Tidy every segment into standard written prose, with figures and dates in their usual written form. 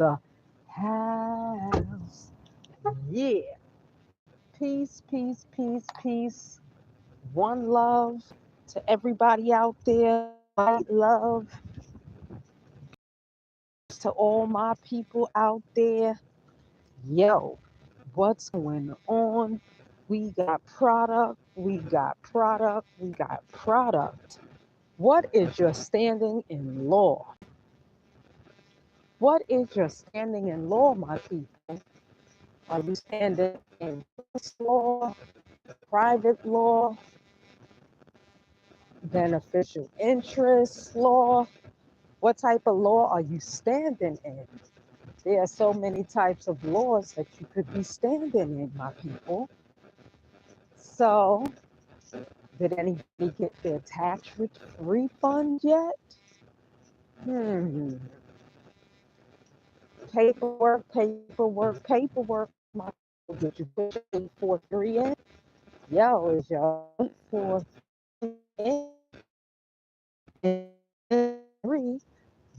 the house. Yeah. Peace, peace, peace, peace. One love to everybody out there. White love to all my people out there. Yo, what's going on? We got product, we got product, we got product. What is your standing in law? What is your standing in law, my people? Are you standing in trust law, private law, beneficial interest law? What type of law are you standing in? There are so many types of laws that you could be standing in, my people. So, did anybody get their tax refund yet? Hmm. Paperwork. My people, did you put your 843 in? Yo, is your 843 in?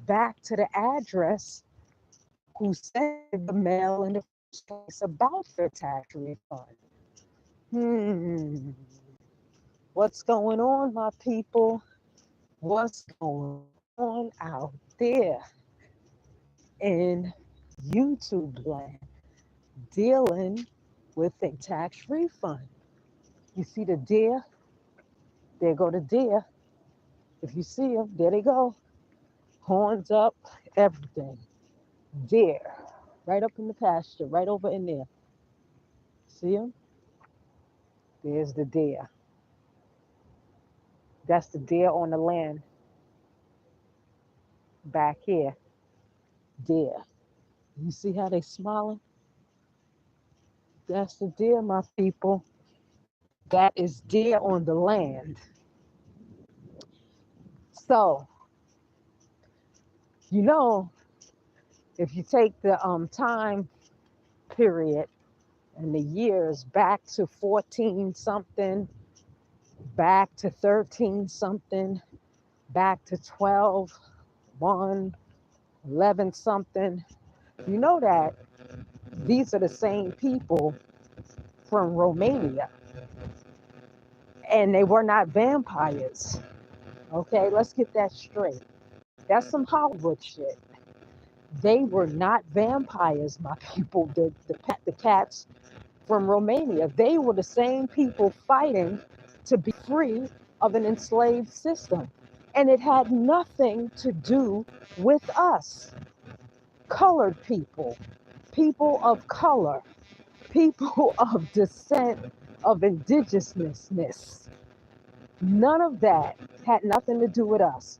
Back to the address who sent the mail in the first place about your tax refund. Hmm. What's going on, my people? What's going on out there in YouTube land dealing with a tax refund? You see the deer? There go the deer. If you see them, there they go. Horns up, everything. Deer. Right up in the pasture, right over in there. See them? There's the deer. That's the deer on the land back here. Deer. You see how they smiling? That's the deer, my people. That is deer on the land. So, you know, if you take the time period and the years back to 14 something, back to 13 something, back to 12, 1, 11 something, you know that these are the same people from Romania and they were not vampires. Okay, let's get that straight. That's some Hollywood shit. They were not vampires, my people. The cats from Romania, they were the same people fighting to be free of an enslaved system. And it had nothing to do with us, colored people, people of color, people of descent, of indigenousness. None of that had nothing to do with us.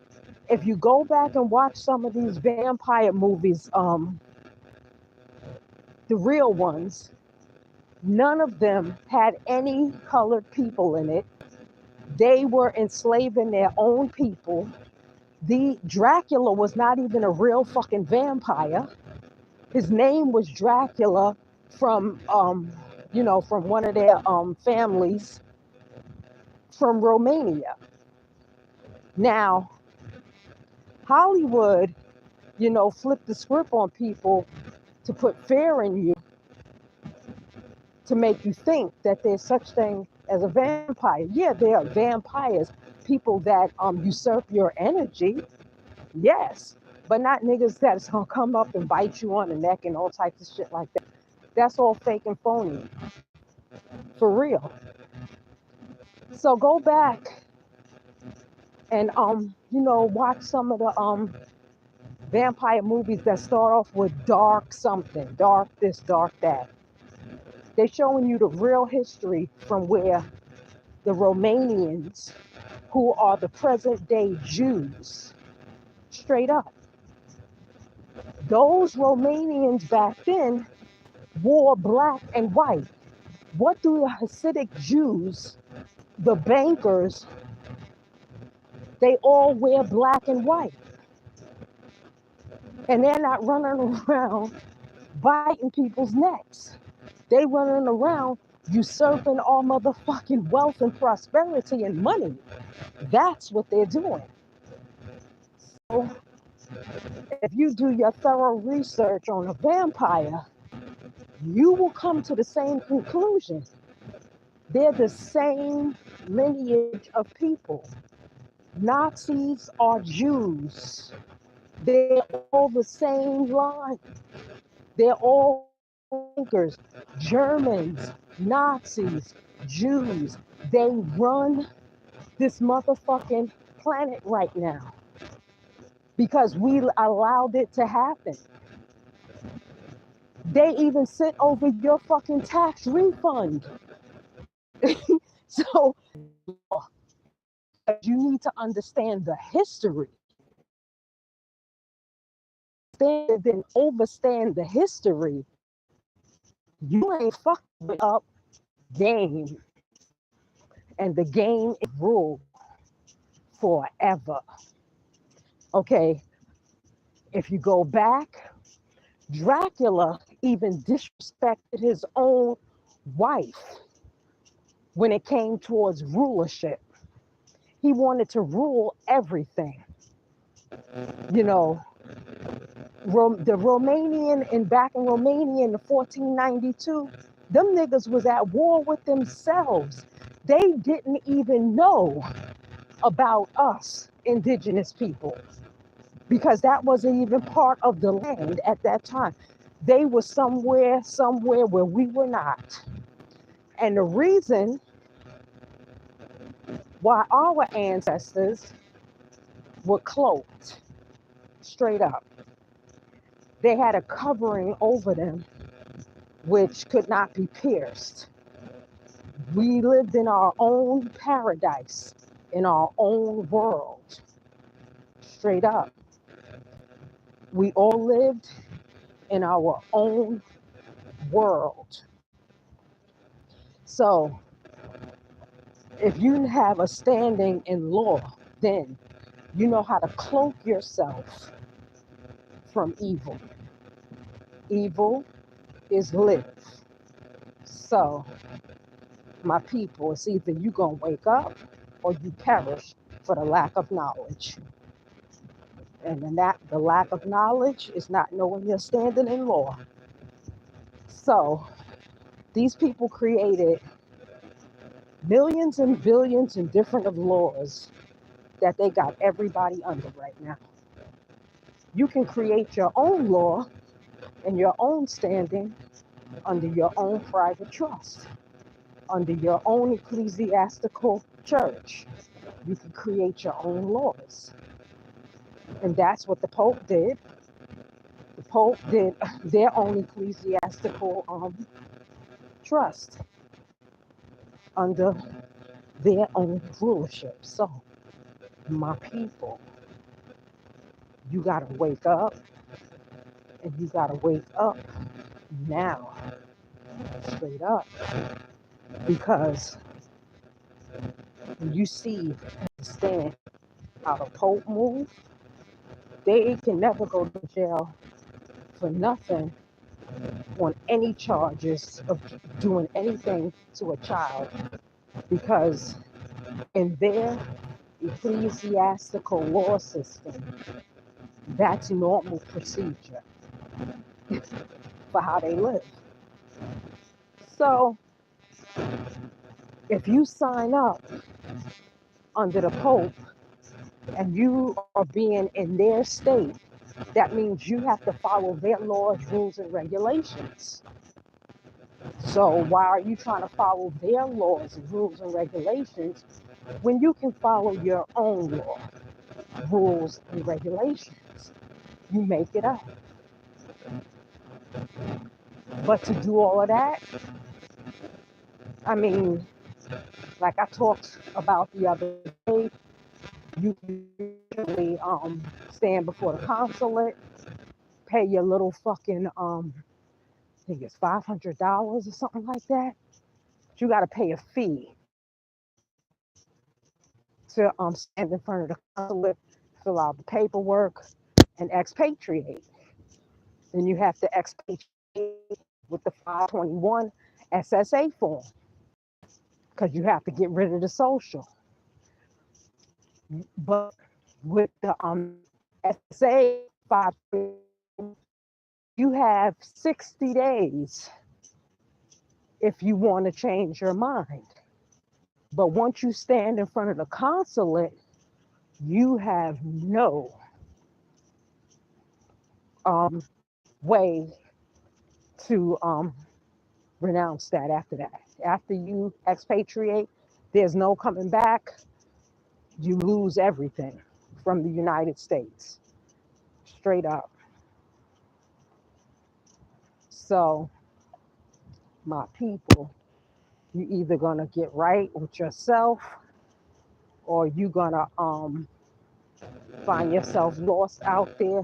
If you go back and watch some of these vampire movies, the real ones, none of them had any colored people in it. They were enslaving their own people. The Dracula was not even a real fucking vampire. His name was Dracula from from one of their families from Romania. Now, Hollywood, flipped the script on people to put fear in you to make you think that there's such thing as a vampire. Yeah, there are vampires, people that usurp your energy, yes, but not niggas that's gonna come up and bite you on the neck and all types of shit like that. That's all fake and phony, for real. So go back and watch some of the vampire movies that start off with dark something, dark this, dark that. They're showing you the real history from where the Romanians, who are the present day Jews, straight up. Those Romanians back then wore black and white. What do the Hasidic Jews, the bankers, they all wear black and white? And they're not running around biting people's necks. They running around usurping our motherfucking wealth and prosperity and money. That's what they're doing. So If you do your thorough research on a vampire, you will come to the same conclusion. They're the same lineage of people. Nazis are Jews. They're all the same line. They're all thinkers. Germans, Nazis, Jews. They run this motherfucking planet right now because we allowed it to happen. They even sent over your fucking tax refund. So you need to understand the history. Then overstand the history. You ain't fucking up game. And the game is ruled forever. Okay, if you go back, Dracula even disrespected his own wife when it came towards rulership. He wanted to rule everything. You know, the Romanian and back in Romania in 1492, them niggas was at war with themselves. They didn't even know about us, indigenous people, because that wasn't even part of the land at that time. They were somewhere where we were not. And the reason why our ancestors were cloaked, straight up, they had a covering over them which could not be pierced. We lived in our own paradise, in our own world, straight up. We all lived in our own world. So if you have a standing in law, then you know how to cloak yourself from evil. Evil is live. So, my people, it's either you gonna wake up or you perish for the lack of knowledge. And then the lack of knowledge is not knowing your standing in law. So, these people created millions and billions and different of laws that they got everybody under right now. You can create your own law and your own standing under your own private trust, under your own ecclesiastical church. You can create your own laws. And that's what the Pope did. The Pope did their own ecclesiastical trust under their own rulership. So, my people, you got to wake up, and you got to wake up now, straight up, because when you see, understand how the Pope move, they can never go to jail for nothing on any charges of doing anything to a child, because in their ecclesiastical law system, that's normal procedure for how they live. So if you sign up under the Pope and you are being in their state, that means you have to follow their laws, rules, and regulations. So why are you trying to follow their laws, rules, and regulations when you can follow your own law, rules, and regulations? You make it up. But to do all of that, I mean, like I talked about the other day, you usually stand before the consulate, pay your little fucking I think it's $500 or something like that. But you got to pay a fee to stand in front of the consulate, fill out the paperwork, and expatriate. Then you have to expatriate with the 521 SSA form because you have to get rid of the social. But with the SSA, 5, you have 60 days if you want to change your mind. But once you stand in front of the consulate, you have no um, way to renounce that after that. After you expatriate, there's no coming back. You lose everything from the United States, straight up. So, my people, you either gonna get right with yourself, or you gonna find yourself lost out there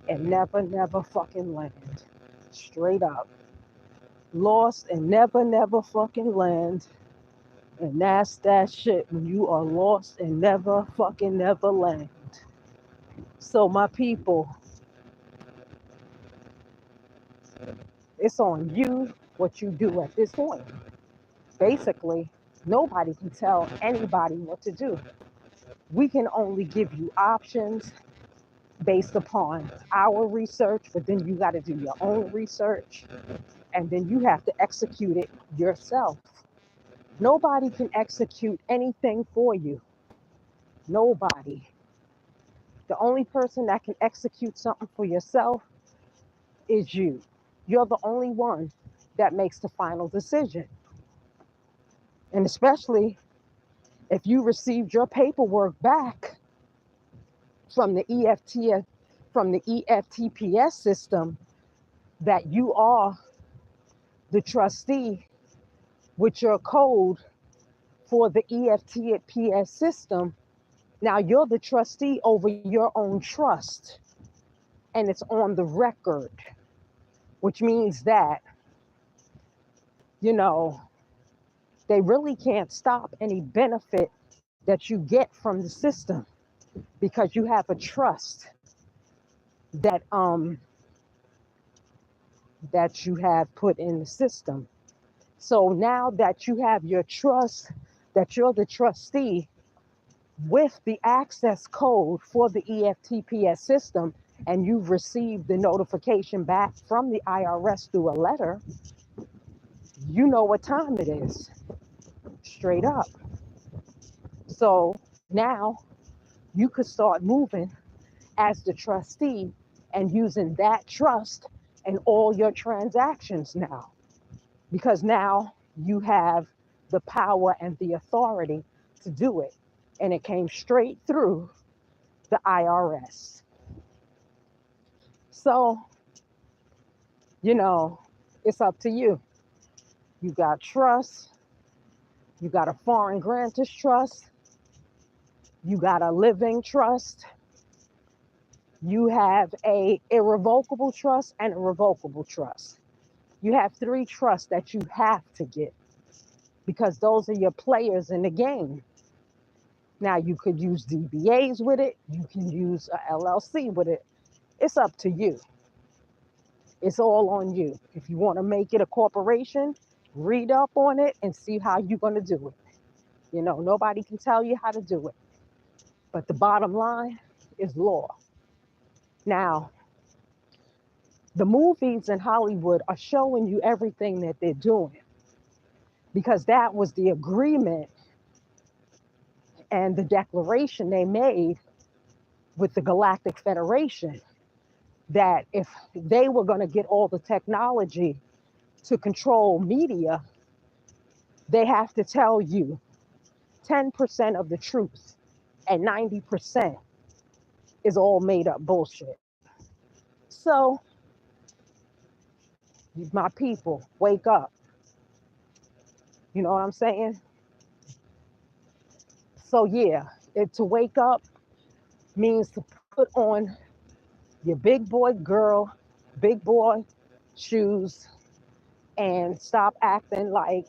and never fucking land. Straight up. Lost and never fucking land. And that's that shit when you are lost and never land. So my people, it's on you what you do at this point. Basically, nobody can tell anybody what to do. We can only give you options based upon our research, but then you got to do your own research and then you have to execute it yourself. Nobody can execute anything for you. Nobody. The only person that can execute something for yourself is you. You're the only one that makes the final decision. And especially if you received your paperwork back from the EFTPS system that you are the trustee with your code for the EFTPS system. Now you're the trustee over your own trust, and it's on the record, which means that, you know, they really can't stop any benefit that you get from the system because you have a trust that that you have put in the system. So now that you have your trust, that you're the trustee with the access code for the EFTPS system, and you've received the notification back from the IRS through a letter, you know what time it is, straight up. So now you could start moving as the trustee and using that trust in all your transactions now, because now you have the power and the authority to do it. And it came straight through the IRS. So, you know, it's up to you. You got trust, you got a foreign grantor's trust, you got a living trust, you have a irrevocable trust and a revocable trust. You have 3 trusts that you have to get because those are your players in the game. Now you could use DBAs with it, you can use a LLC with it. It's up to you. It's all on you. If you want to make it a corporation, read up on it and see how you're going to do it. You know, nobody can tell you how to do it. But the bottom line is law. Now, the movies in Hollywood are showing you everything that they're doing because that was the agreement and the declaration they made with the Galactic Federation, that if they were going to get all the technology to control media, they have to tell you 10% of the truth and 90% is all made up bullshit. So, my people, wake up. You know what I'm saying? So, yeah, to wake up means to put on your big boy shoes and stop acting like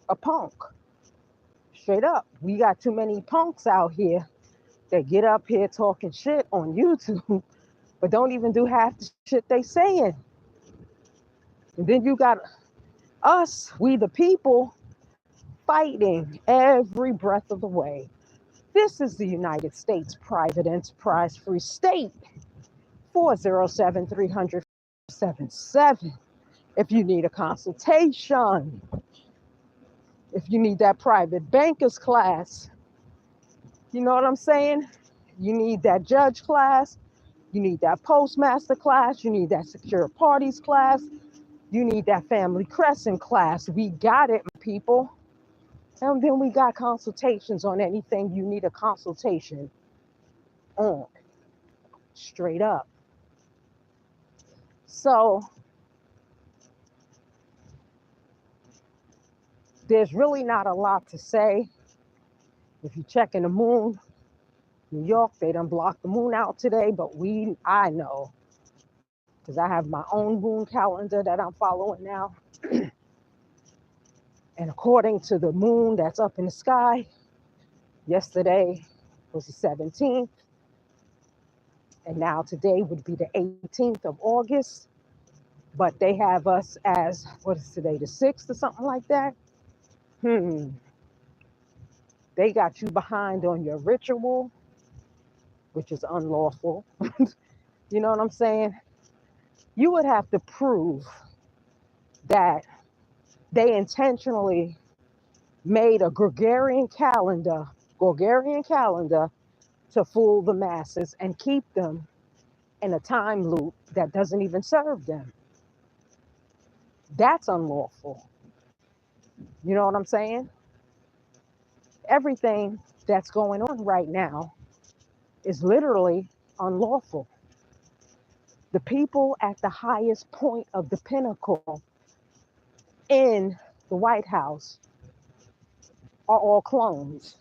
a punk. Straight up. We got too many punks out here that get up here talking shit on YouTube, but don't even do half the shit they saying. And then you got us, we the people, fighting every breath of the way. This is the United States private enterprise free state 407 300 77. If you need a consultation, if you need that private bankers class, you know what I'm saying? You need that judge class, you need that postmaster class, you need that secure parties class, you need that family crescent class. We got it, people. And then we got consultations on anything you need a consultation on, straight up. So there's really not a lot to say. If you check in the moon, New York, they done blocked the moon out today, but I know, because I have my own moon calendar that I'm following now. And according to the moon that's up in the sky, yesterday was the 17th, and now today would be the 18th of August. But they have us as, what is today, the 6th or something like that? They got you behind on your ritual, which is unlawful. You know what I'm saying? You would have to prove that they intentionally made a Gregorian calendar to fool the masses and keep them in a time loop that doesn't even serve them. That's unlawful. You know what I'm saying? Everything that's going on right now is literally unlawful. The people at the highest point of the pinnacle in the White House are all clones.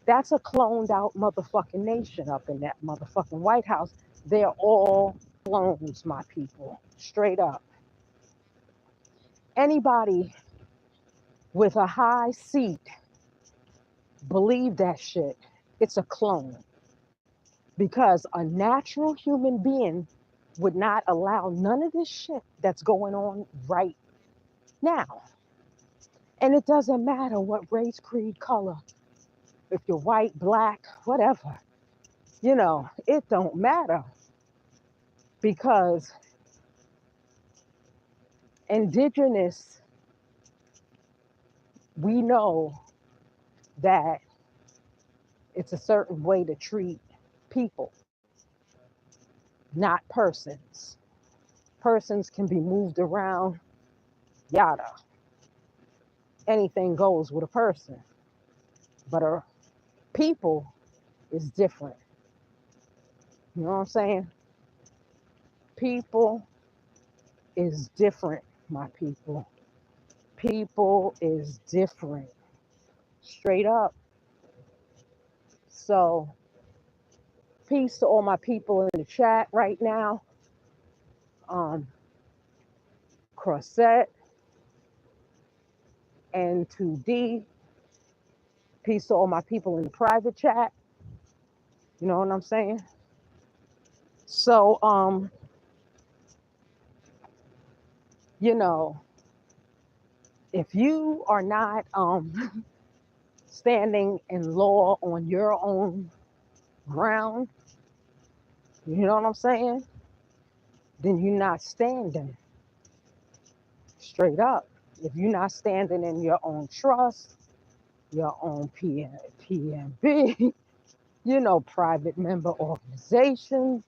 That's a cloned out motherfucking nation up in that motherfucking White House. They're all clones, my people. Straight up. Anybody with a high seat believe that shit. It's a clone. Because a natural human being would not allow none of this shit that's going on right now. And it doesn't matter what race, creed, color, if you're white, black, whatever, it don't matter, because indigenous, we know that it's a certain way to treat people, not persons. Persons can be moved around, yada. Anything goes with a person, but a people is different. You know what I'm saying? People is different, my people. People is different. Straight up. So, peace to all my people in the chat right now. Crossette and 2D. Peace to all my people in the private chat. You know what I'm saying? So, if you are not standing in law on your own ground, you know what I'm saying? Then you're not standing. Straight up. If you're not standing in your own trust, your own PMB, private member organizations,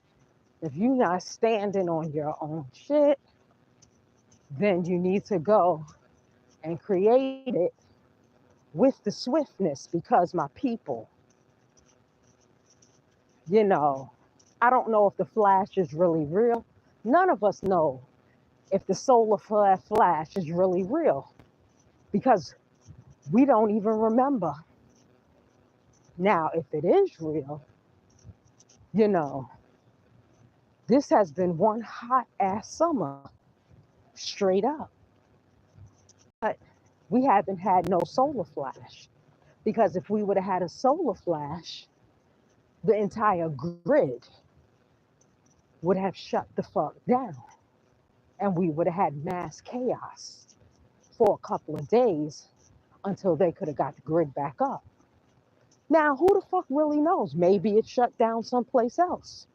if you're not standing on your own shit, then you need to go and create it with the swiftness, because my people, I don't know if the flash is really real. None of us know if the solar flash is really real, because we don't even remember. Now, if it is real, this has been one hot ass summer, straight up. But we haven't had no solar flash, because if we would have had a solar flash, the entire grid would have shut the fuck down, and we would have had mass chaos for a couple of days until they could have got the grid back up. Now, who the fuck really knows? Maybe it shut down someplace else,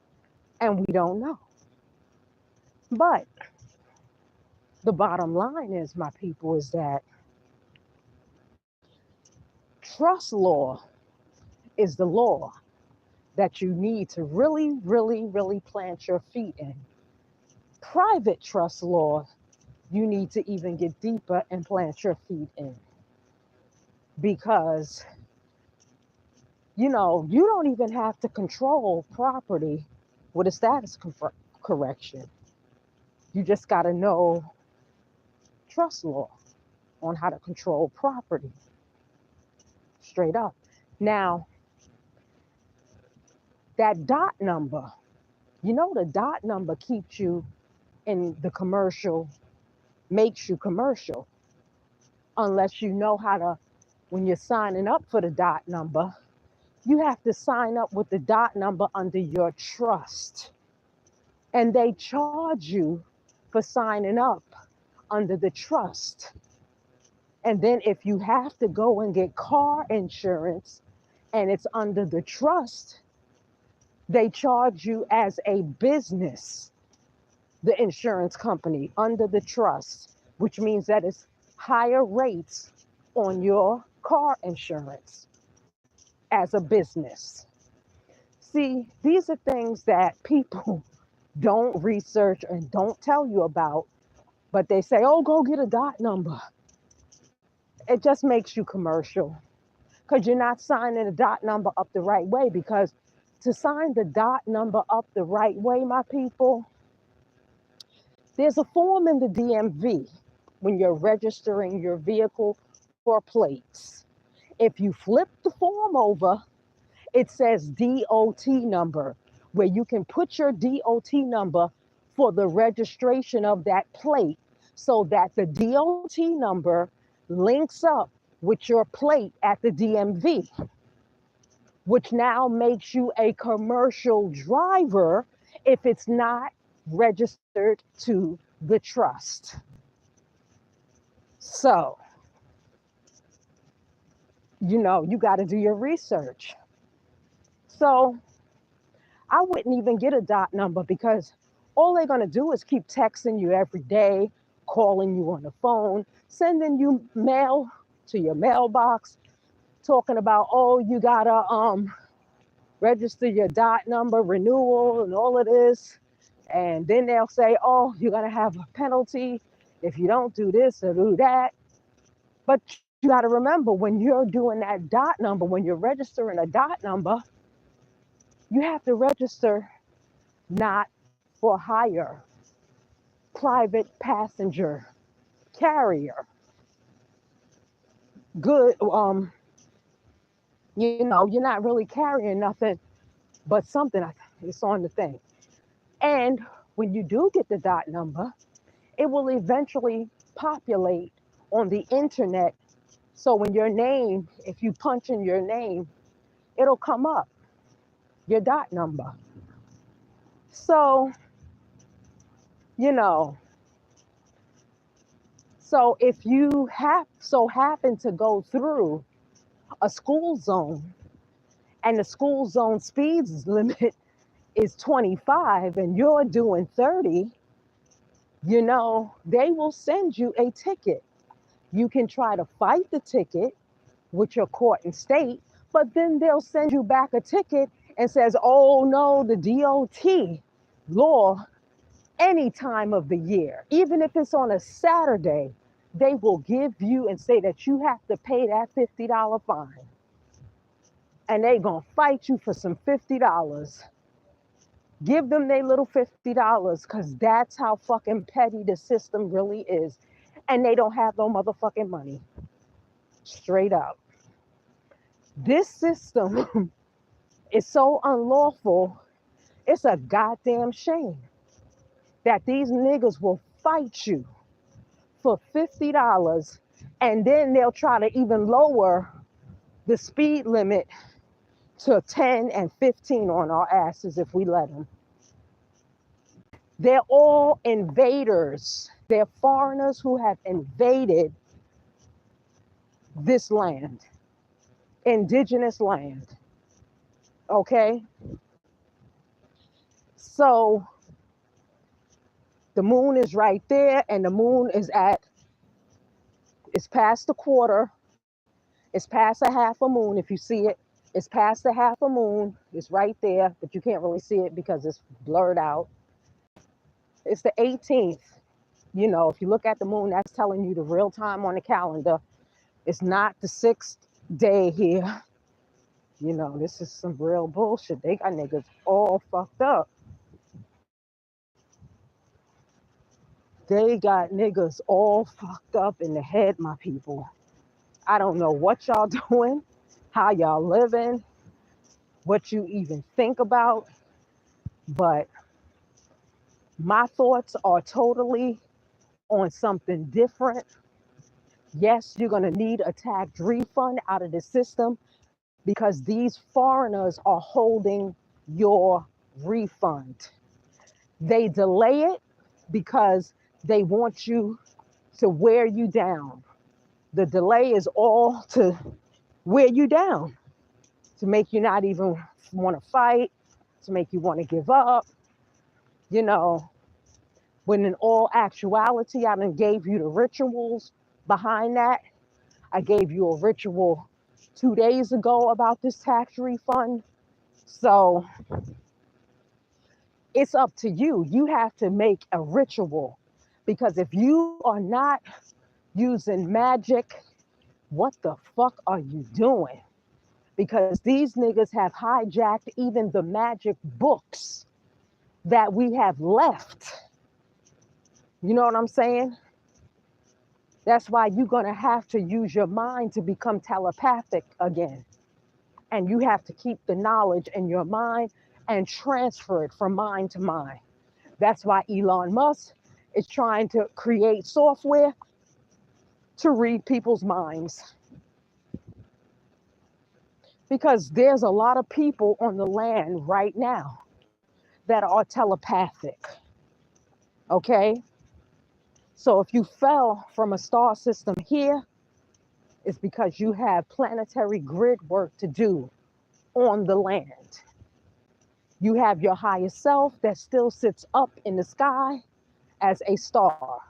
and we don't know. But the bottom line is, my people, is that trust law is the law that you need to really, really, really plant your feet in. Private trust law, you need to even get deeper and plant your feet in, because you don't even have to control property with a correction. You just got to know trust law on how to control property, straight up. Now, that dot number, the dot number keeps you in the commercial, makes you commercial, unless you know how to, when you're signing up for the dot number, you have to sign up with the dot number under your trust. And they charge you for signing up under the trust. And then if you have to go and get car insurance and it's under the trust, they charge you as a business, the insurance company, under the trust, which means that it's higher rates on your car insurance as a business. See, these are things that people don't research and don't tell you about, but they say, oh, go get a dot number. It just makes you commercial, because you're not signing the dot number up the right way. Because to sign the dot number up the right way, my people, there's a form in the DMV when you're registering your vehicle for plates. If you flip the form over, it says DOT number, where you can put your DOT number for the registration of that plate, so that the DOT number links up with your plate at the DMV, which now makes you a commercial driver if it's not registered to the trust. So, you got to do your research. So, I wouldn't even get a dot number, because all they're going to do is keep texting you every day, calling you on the phone, sending you mail to your mailbox, talking about, oh, you got to register your dot number renewal and all of this. And then they'll say, oh, you're going to have a penalty if you don't do this or do that. But you got to remember, when you're doing that dot number, when you're registering a dot number, you have to register not for hire, private passenger carrier. Good, you're not really carrying nothing but something. It's on the thing. And when you do get the dot number, it will eventually populate on the internet. So when your name, if you punch in your name, it'll come up, your dot number. So, you know, so if you happen to go through a school zone, and the school zone speeds limit is 25 and you're doing 30, they will send you a ticket. You can try to fight the ticket with your court and state, but then they'll send you back a ticket and says, oh no, the DOT law, any time of the year, even if it's on a Saturday, they will give you and say that you have to pay that $50 fine. And they gonna fight you for some $50. Give them their little $50, because that's how fucking petty the system really is. And they don't have no motherfucking money. Straight up. This system is so unlawful, it's a goddamn shame that these niggas will fight you for $50, and then they'll try to even lower the speed limit to 10 and 15 on our asses if we let them. They're all invaders. They're foreigners who have invaded this land, indigenous land. Okay? So The moon is right there, and the moon is it's past the quarter, it's past a half a moon if you see it. It's past the half a moon. It's right there, but you can't really see it because it's blurred out. It's the 18th. You know, if you look at the moon, that's telling you the real time on the calendar. It's not the 6th day here. You know, this is some real bullshit. They got niggas all fucked up. They got niggas all fucked up in the head, my people. I don't know what y'all doing, how y'all living, what you even think about, but my thoughts are totally on something different. Yes, you're going to need a tax refund out of the system because these foreigners are holding your refund. They delay it because they want you to wear you down. The delay is all to wear you down, to make you not even want to fight, to make you want to give up, you know, when in all actuality, I done gave you the rituals behind that. I gave you a ritual 2 days ago about this tax refund. So it's up to you. You have to make a ritual because if you are not using magic, what the fuck are you doing? Because these niggas have hijacked even the magic books that we have left. You know what I'm saying? That's why you're going to have to use your mind to become telepathic again. And you have to keep the knowledge in your mind and transfer it from mind to mind. That's why Elon Musk is trying to create software to read people's minds. Because there's a lot of people on the land right now that are telepathic. Okay? So if you fell from a star system here, it's because you have planetary grid work to do on the land. You have your higher self that still sits up in the sky as a star.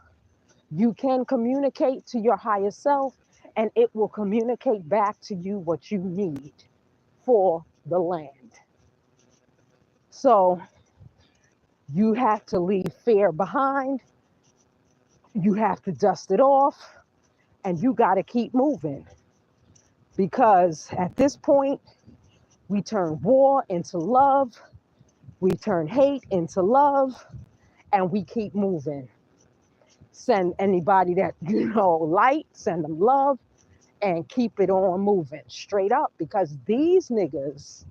You can communicate to your higher self and it will communicate back to you what you need for the land. So you have to leave fear behind. You have to dust it off and you got to keep moving because at this point, we turn war into love. We turn hate into love and we keep moving. Send anybody that, light, send them love and keep it on moving straight up because these niggas,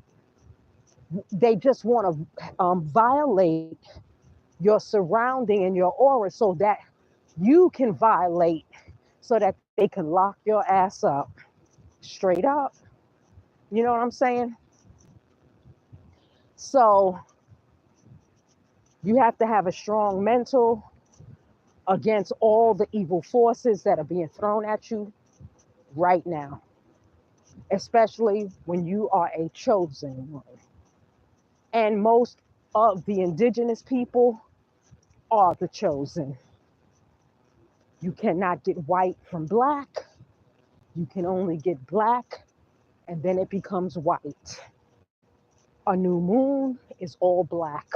they just want to violate your surrounding and your aura so that you can violate so that they can lock your ass up straight up. You know what I'm saying? So you have to have a strong mental against all the evil forces that are being thrown at you right now, especially when you are a chosen one. And most of the indigenous people are the chosen. You cannot get white from black. You can only get black, and then it becomes white. A new moon is all black.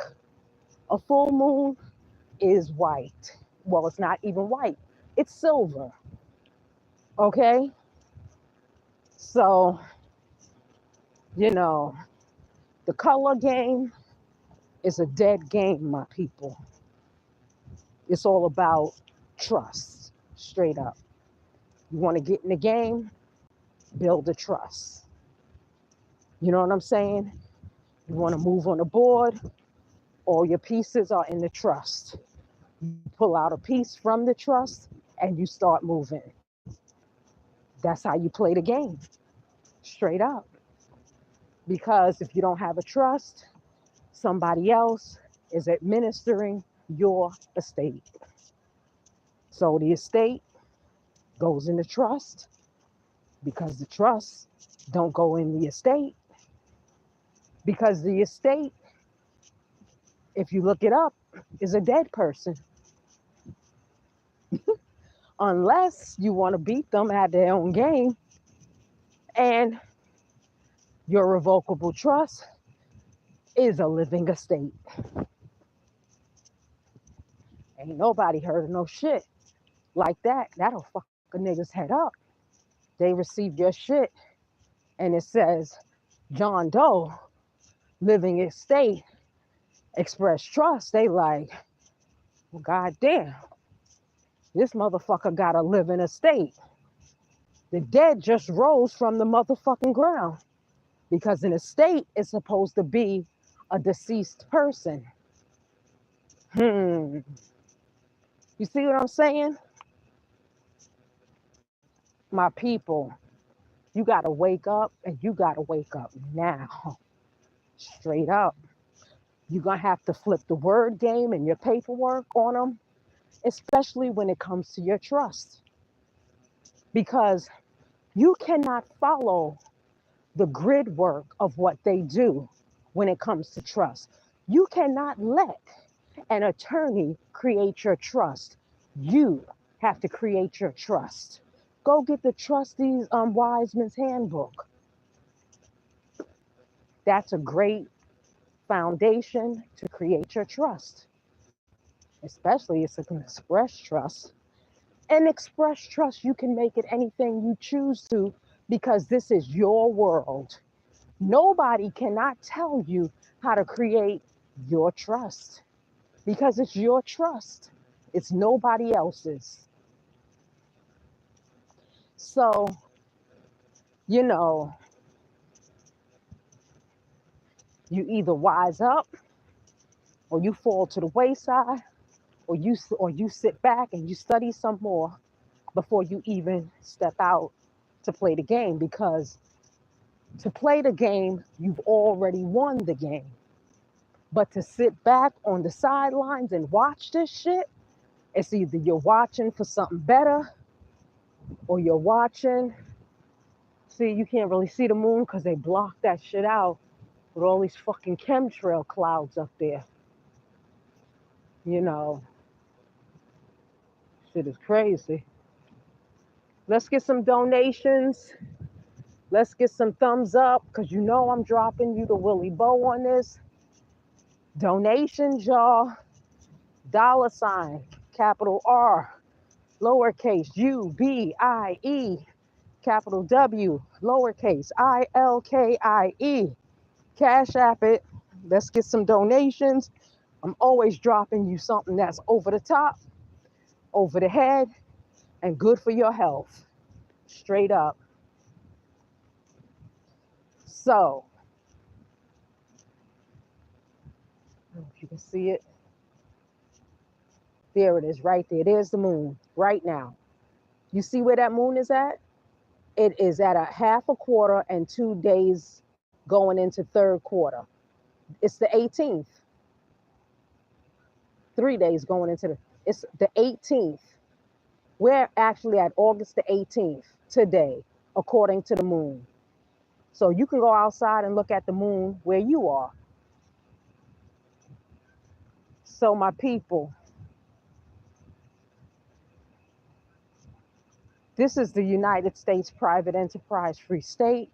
A full moon is white. Well, it's not even white, it's silver. Okay? So, the color game is a dead game, my people. It's all about trust, straight up. You want to get in the game, build a trust. You know what I'm saying? You want to move on the board, all your pieces are in the trust. You pull out a piece from the trust and you start moving. That's how you play the game, straight up. Because if you don't have a trust, somebody else is administering your estate. So the estate goes in the trust because the trust don't go in the estate. Because the estate, if you look it up, is a dead person. unless you want to beat them at their own game. And your revocable trust is a living estate. Ain't nobody heard of no shit like that. That'll fuck a nigga's head up. They receive your shit and it says John Doe, living estate, express trust. They like, well, goddamn, this motherfucker gotta live in a state. The dead just rose from the motherfucking ground because an estate is supposed to be a deceased person. You see what I'm saying? My people, you gotta wake up and you gotta wake up now. Straight up. You're gonna have to flip the word game and your paperwork on them, especially when it comes to your trust. Because you cannot follow the grid work of what they do when it comes to trust. You cannot let an attorney create your trust. You have to create your trust. Go get the trustees Wiseman's handbook. That's a great foundation to create your trust. Especially it's an express trust. An express trust, you can make it anything you choose to because this is your world. Nobody cannot tell you how to create your trust because it's your trust. It's nobody else's. So, you know, you either wise up or you fall to the wayside or you sit back and you study some more before you even step out to play the game, because to play the game, you've already won the game. But to sit back on the sidelines and watch this shit, it's either you're watching for something better or you're watching. See, you can't really see the moon because they blocked that shit out with all these fucking chemtrail clouds up there. You know, shit is crazy. Let's get some donations. Let's get some thumbs up because you know I'm dropping you the Willie Bow on this. Donations, y'all. $, capital R, lowercase UBIE, capital W, lowercase ILKIE. Cash App it. Let's get some donations. I'm always dropping you something that's over the top, over the head, and good for your health. Straight up. So, I don't know if you can see it. There it is, right there. There's the moon, right now. You see where that moon is at? It is at a half a quarter and 2 days going into third quarter. It's the 18th. 3 days going into it's the 18th. We're actually at August the 18th today, according to the moon. So you can go outside and look at the moon where you are. So my people, this is the United States Private Enterprise Free State.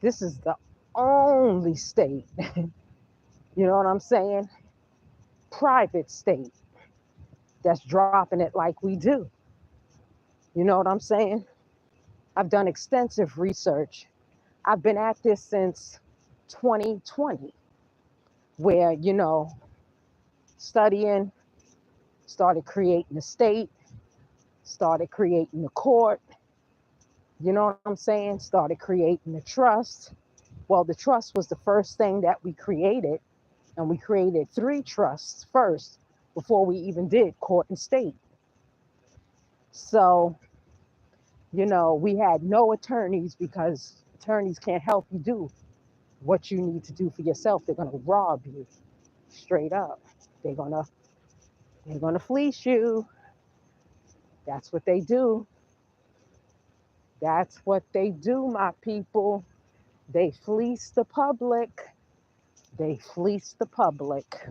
This is the only state, you know what I'm saying? Private state that's dropping it like we do. You know what I'm saying? I've done extensive research. I've been at this since 2020, where, you know, studying, started creating the state, started creating the court, you know what I'm saying? Started creating the trust. Well, the trust was the first thing that we created, and we created 3 trusts first before we even did court and state. So, you know, we had no attorneys because attorneys can't help you do what you need to do for yourself. They're going to rob you straight up. They're going to fleece you. That's what they do. That's what they do, my people. They fleece the public. They fleece the public.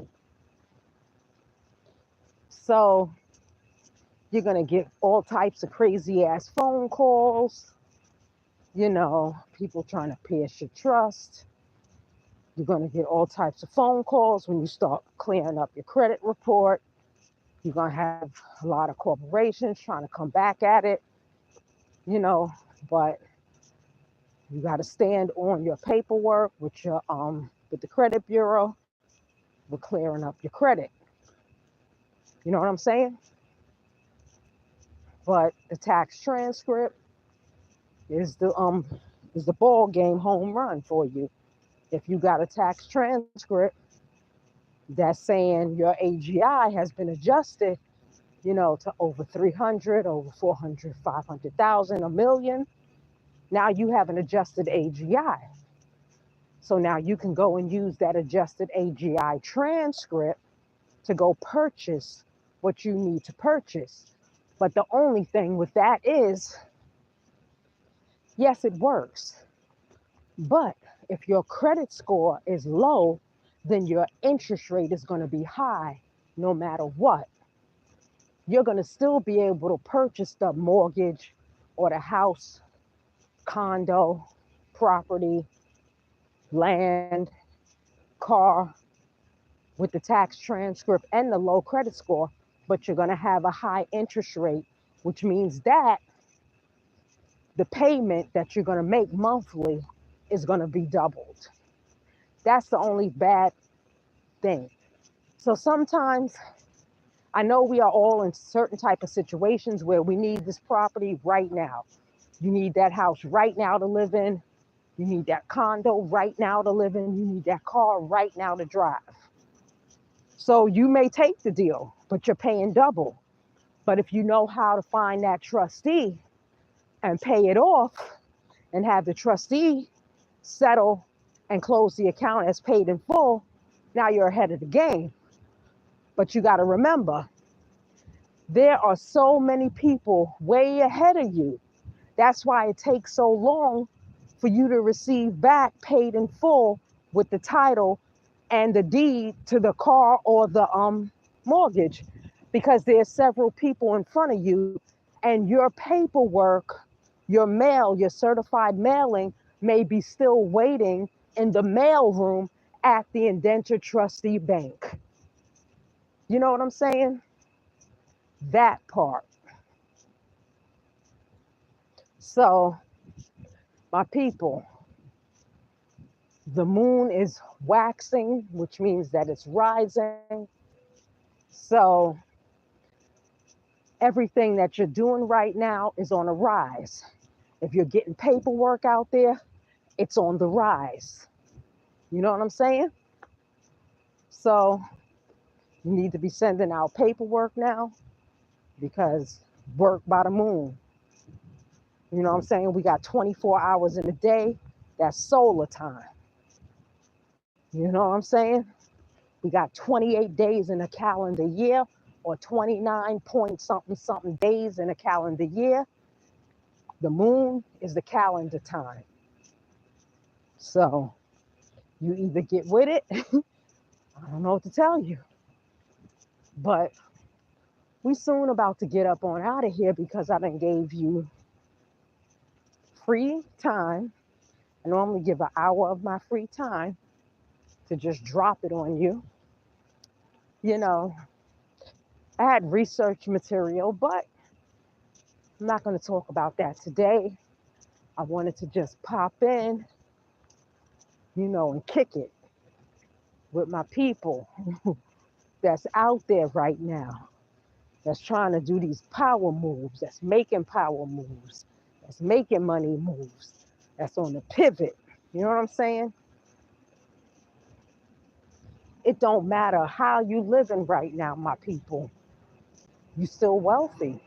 So, You're going to get all types of crazy ass phone calls, people trying to pierce your trust. You're going to get all types of phone calls when you start clearing up your credit report. You're going to have a lot of corporations trying to come back at it, but you got to stand on your paperwork with the credit bureau. We're clearing up your credit. You know what I'm saying? But the tax transcript is the ball game home run for you. If you got a tax transcript that's saying your AGI has been adjusted, to over 300, over 400, 500,000, a million, now you have an adjusted AGI. So now you can go and use that adjusted AGI transcript to go purchase what you need to purchase. But the only thing with that is, yes, it works. But if your credit score is low, then your interest rate is going to be high no matter what. You're going to still be able to purchase the mortgage or the house, condo, property, land, car with the tax transcript and the low credit score, but you're going to have a high interest rate, which means that the payment that you're going to make monthly is going to be doubled. That's the only bad thing. So sometimes I know we are all in certain type of situations where we need this property right now. You need that house right now to live in. You need that condo right now to live in. You need that car right now to drive. So you may take the deal, but you're paying double. But if you know how to find that trustee and pay it off and have the trustee settle and close the account as paid in full, now you're ahead of the game. But you got to remember, there are so many people way ahead of you. That's why it takes so long for you to receive back paid in full with the title and the deed to the car or the mortgage, because there's several people in front of you, and your paperwork, your mail, your certified mailing may be still waiting in the mail room at the indentured trustee bank. You know what I'm saying? That part. So, my people, the moon is waxing, which means that it's rising. So everything that you're doing right now is on a rise. If you're getting paperwork out there, it's on the rise. You know what I'm saying? So you need to be sending out paperwork now, because work by the moon. You know what I'm saying? We got 24 hours in a day. That's solar time. You know what I'm saying? We got 28 days in a calendar year, or 29 point something something days in a calendar year. The moon is the calendar time. So you either get with it, I don't know what to tell you, but we soon about to get up on out of here, because I done gave you free time. I normally give an hour of my free time to just drop it on you. You know, I had research material, but I'm not going to talk about that today. I wanted to just pop in, and kick it with my people that's out there right now, that's trying to do these power moves, that's making power moves, that's making money moves, that's on the pivot. You know what I'm saying? It don't matter how you living right now, my people. You still wealthy.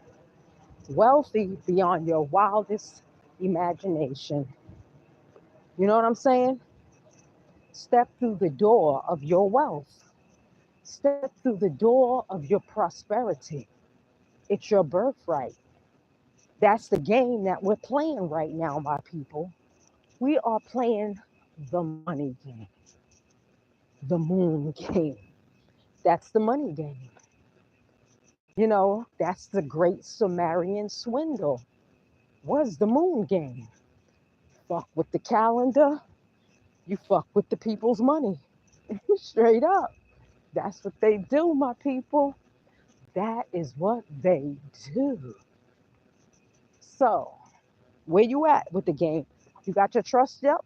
Wealthy beyond your wildest imagination. You know what I'm saying? Step through the door of your wealth. Step through the door of your prosperity. It's your birthright. That's the game that we're playing right now, my people. We are playing the money game, the moon game. That's the money game. That's the great Sumerian swindle, was the moon game. Fuck with the calendar, you fuck with the people's money. Straight up. That's what they do, my people. That is what they do. So, where you at with the game? You got your trust yet?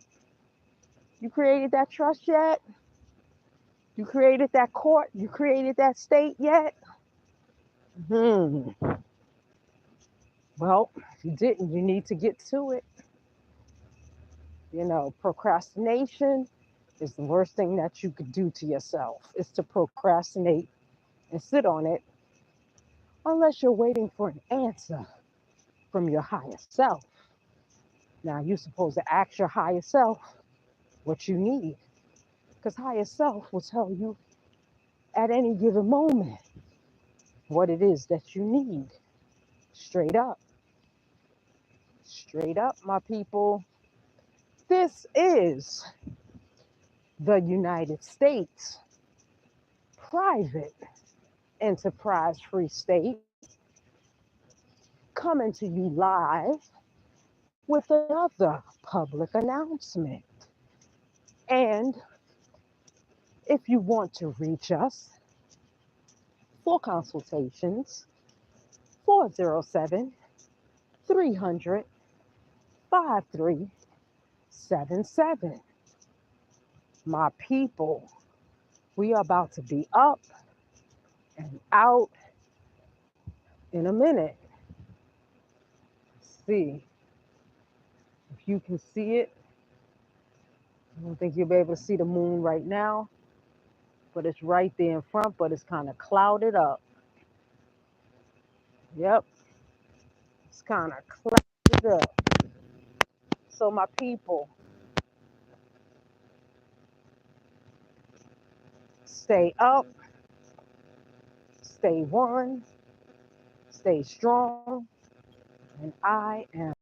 You created that trust yet? You created that court? You created that state yet? Hmm. Well, if you didn't, you need to get to it. Procrastination is the worst thing that you could do to yourself, is to procrastinate and sit on it unless you're waiting for an answer from your higher self. Now, you're supposed to ask your higher self what you need, because higher self will tell you at any given moment what it is that you need. Straight up. Straight up, my people. This is the United States private enterprise free state, coming to you live with another public announcement. And if you want to reach us for consultations, 407 300 5377. My people, we are about to be up and out in a minute. Let's see if you can see it. I don't think you'll be able to see the moon right now, but it's right there in front, but it's kind of clouded up. Yep, it's kind of clouded up. So, my people, stay up, stay one, stay strong, and I am